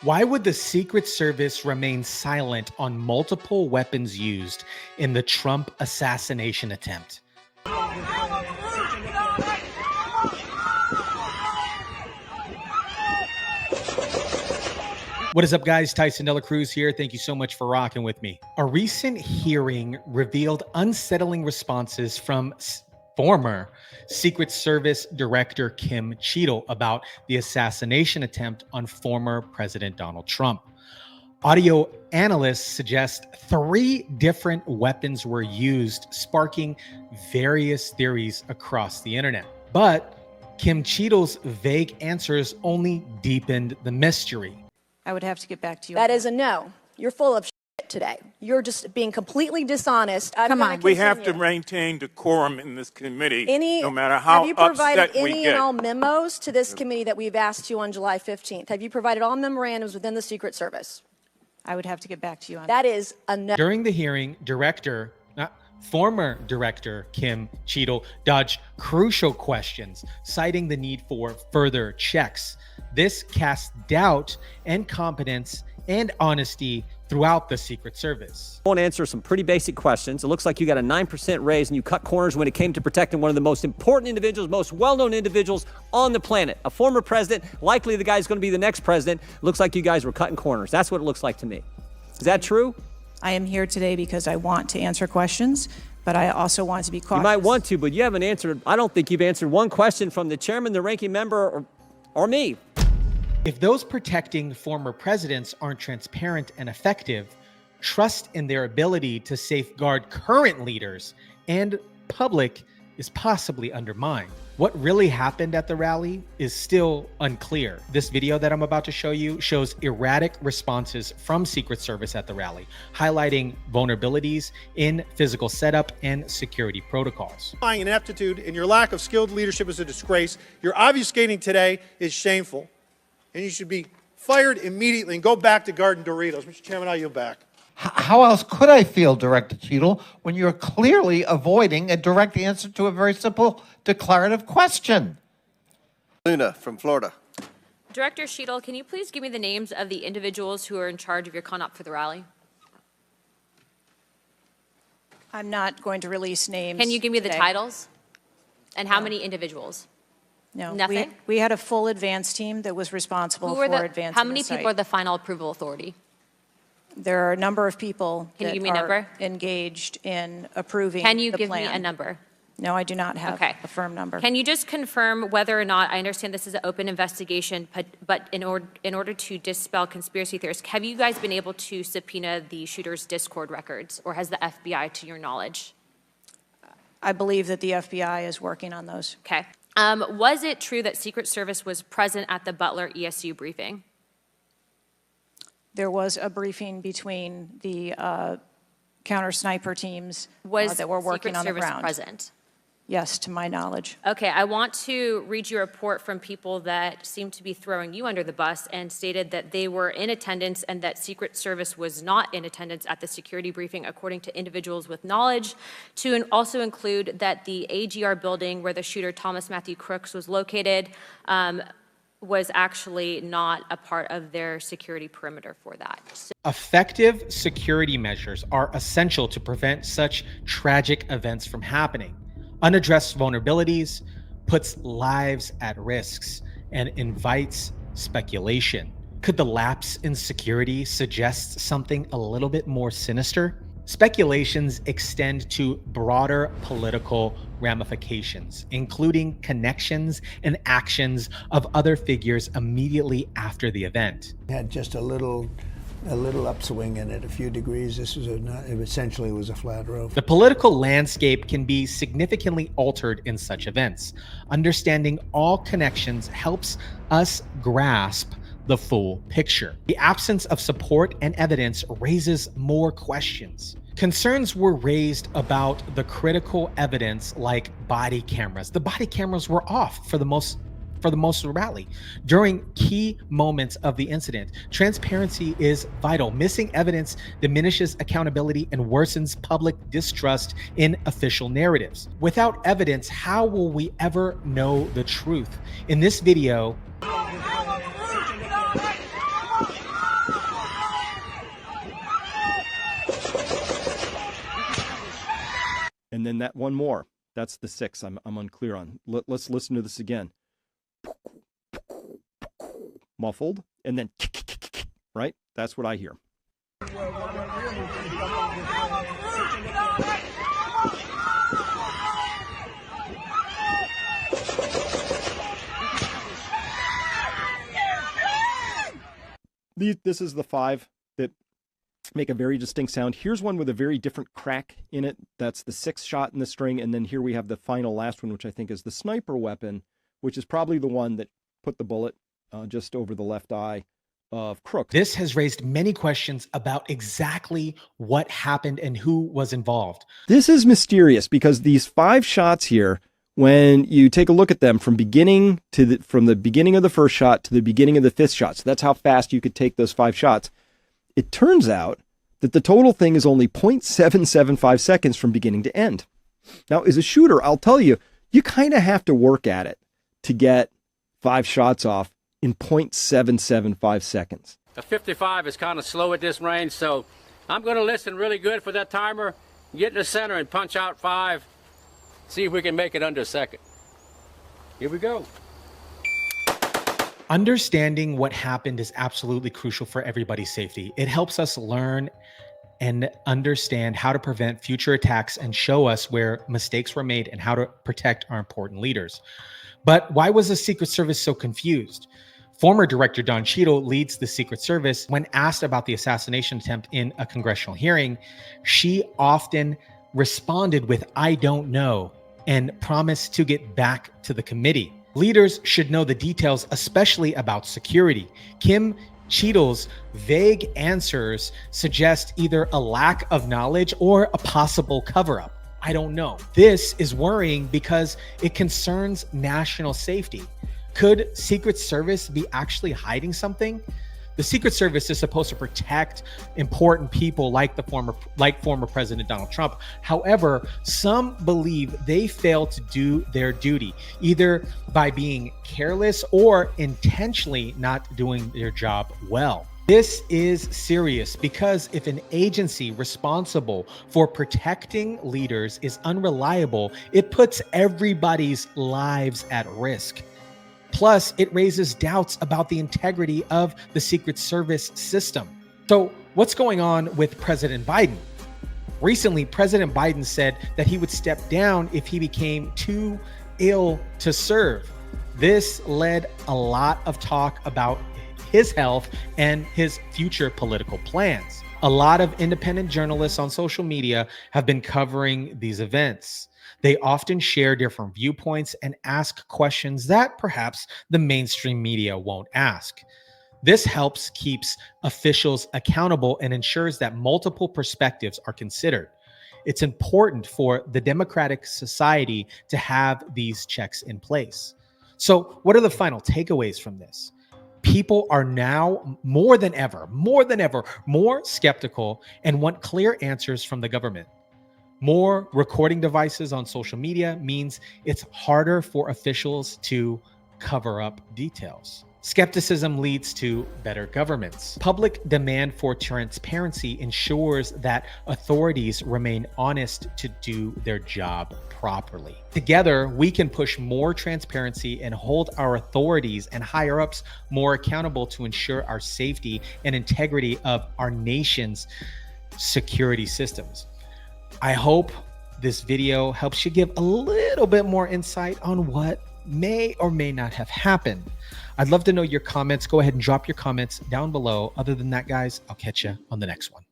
Why would the Secret Service remain silent on multiple weapons used in the Trump assassination attempt? What is up, guys? Tyson Dela Cruz here. Thank you so much for rocking with me. A recent hearing revealed unsettling responses from former Secret Service Director Kim Cheadle about the assassination attempt on former President Donald Trump. Audio analysts suggest 3 different weapons were used, sparking various theories across the internet. But Kim Cheadle's vague answers only deepened the mystery. I would have to get back to you. That is a no. You're full of shit today. You're just being completely dishonest. Come on. We have to maintain decorum in this committee, no matter how have you provided upset we any get. and all memos to this committee that we've asked you on July 15th? Have you provided all memorandums within the Secret Service? I would have to get back to you on that. Is a no. During the hearing, former Director Kim Cheadle dodged crucial questions, citing the need for further checks. This casts doubt and competence and honesty throughout the Secret Service. I want to answer some pretty basic questions. It looks like you got a 9% raise and you cut corners when it came to protecting one of the most important individuals, most well-known individuals on the planet. A former president, likely the guy's going to be the next president. Looks like you guys were cutting corners. That's what it looks like to me. Is that true? I am here today because I want to answer questions, but I also want to be cautious. You might want to, but you haven't answered. I don't think you've answered one question from the chairman, the ranking member, or me. If those protecting former presidents aren't transparent and effective, trust in their ability to safeguard current leaders and public is possibly undermined. What really happened at the rally is still unclear. This video that I'm about to show you shows erratic responses from Secret Service at the rally, highlighting vulnerabilities in physical setup and security protocols. Ineptitude and your lack of skilled leadership is a disgrace. Your obfuscating today is shameful, and you should be fired immediately and go back to Garden Doritos. Mr. Chairman, I yield back. How else could I feel, Director Cheadle, when you're clearly avoiding a direct answer to a very simple declarative question? Luna from Florida. Director Cheadle, can you please give me the names of the individuals who are in charge of your con-op for the rally? I'm not going to release names. Can you give me today. the titles? And how many individuals? No. Nothing? We had a full advance team that was responsible for advancing How many the site. people are the final approval authority? There are a number of people Can you that give me a are number? engaged in approving Can you the give plan. me a number? No, I do not have a firm number. Can you just confirm whether or not, I understand this is an open investigation, but in order to dispel conspiracy theories, have you guys been able to subpoena the shooter's Discord records, or has the FBI, to your knowledge? I believe that the FBI is working on those. Okay. Was it true that Secret Service was present at the Butler ESU briefing? There was a briefing between the counter sniper teams that were working Secret on the Service ground. present? Yes, to my knowledge. Okay, I want to read you a report from people that seem to be throwing you under the bus and stated that they were in attendance and that Secret Service was not in attendance at the security briefing, according to individuals with knowledge, to also include that the AGR building where the shooter Thomas Matthew Crooks was located was actually not a part of their security perimeter for that. Effective security measures are essential to prevent such tragic events from happening. Unaddressed vulnerabilities puts lives at risks and invites speculation. Could the lapse in security suggest something a little bit more sinister? Speculations extend to broader political ramifications, including connections and actions of other figures immediately after the event. Had just a little upswing in it, a few degrees. This was it essentially was a flat roof. The political landscape can be significantly altered in such events. Understanding all connections helps us grasp the full picture. The absence of support and evidence raises more questions. Concerns were raised about the critical evidence like body cameras. The body cameras were off for the most rally. During key moments of the incident, transparency is vital. Missing evidence diminishes accountability and worsens public distrust in official narratives. Without evidence, how will we ever know the truth? In this video, And then that one more, that's the 6 I'm unclear on. Let's listen to this again. Muffled, and then right? That's what I hear. This is the 5 that make a very distinct sound. Here's one with a very different crack in it. That's the 6th shot in the string. And then here we have the final last one, which I think is the sniper weapon, which is probably the one that put the bullet just over the left eye of Crook. This has raised many questions about exactly what happened and who was involved. This is mysterious because these 5 shots here, when you take a look at them from the beginning of the first shot to the beginning of the 5th shot, so that's how fast you could take those 5 shots. It turns out that the total thing is only 0.775 seconds from beginning to end. Now, as a shooter, I'll tell you, you kind of have to work at it to get 5 shots off in 0.775 seconds. A 55 is kind of slow at this range, so I'm going to listen really good for that timer, get in the center and punch out 5, see if we can make it under a second. Here we go. Understanding what happened is absolutely crucial for everybody's safety. It helps us learn and understand how to prevent future attacks and show us where mistakes were made and how to protect our important leaders. But why was the Secret Service so confused? Former Director Don Cheadle leads the Secret Service. When asked about the assassination attempt in a congressional hearing, she often responded with, "I don't know," and promised to get back to the committee. Leaders should know the details, especially about security. Kim Cheadle's vague answers suggest either a lack of knowledge or a possible cover-up. I don't know. This is worrying because it concerns national safety. Could Secret Service be actually hiding something? The Secret Service is supposed to protect important people like former President Donald Trump. However, some believe they failed to do their duty, either by being careless or intentionally not doing their job well. This is serious because if an agency responsible for protecting leaders is unreliable, it puts everybody's lives at risk. Plus, it raises doubts about the integrity of the Secret Service system. So, what's going on with President Biden? Recently, President Biden said that he would step down if he became too ill to serve. This led a lot of talk about his health and his future political plans. A lot of independent journalists on social media have been covering these events. They often share different viewpoints and ask questions that perhaps the mainstream media won't ask. This helps keeps officials accountable and ensures that multiple perspectives are considered. It's important for the democratic society to have these checks in place. So, what are the final takeaways from this? People are now more than ever, more skeptical and want clear answers from the government. More recording devices on social media means it's harder for officials to cover up details. Skepticism leads to better governments. Public demand for transparency ensures that authorities remain honest to do their job properly. Together, we can push more transparency and hold our authorities and higher-ups more accountable to ensure our safety and integrity of our nation's security systems. I hope this video helps you give a little bit more insight on what may or may not have happened. I'd love to know your comments. Go ahead and drop your comments down below. Other than that, guys, I'll catch you on the next one.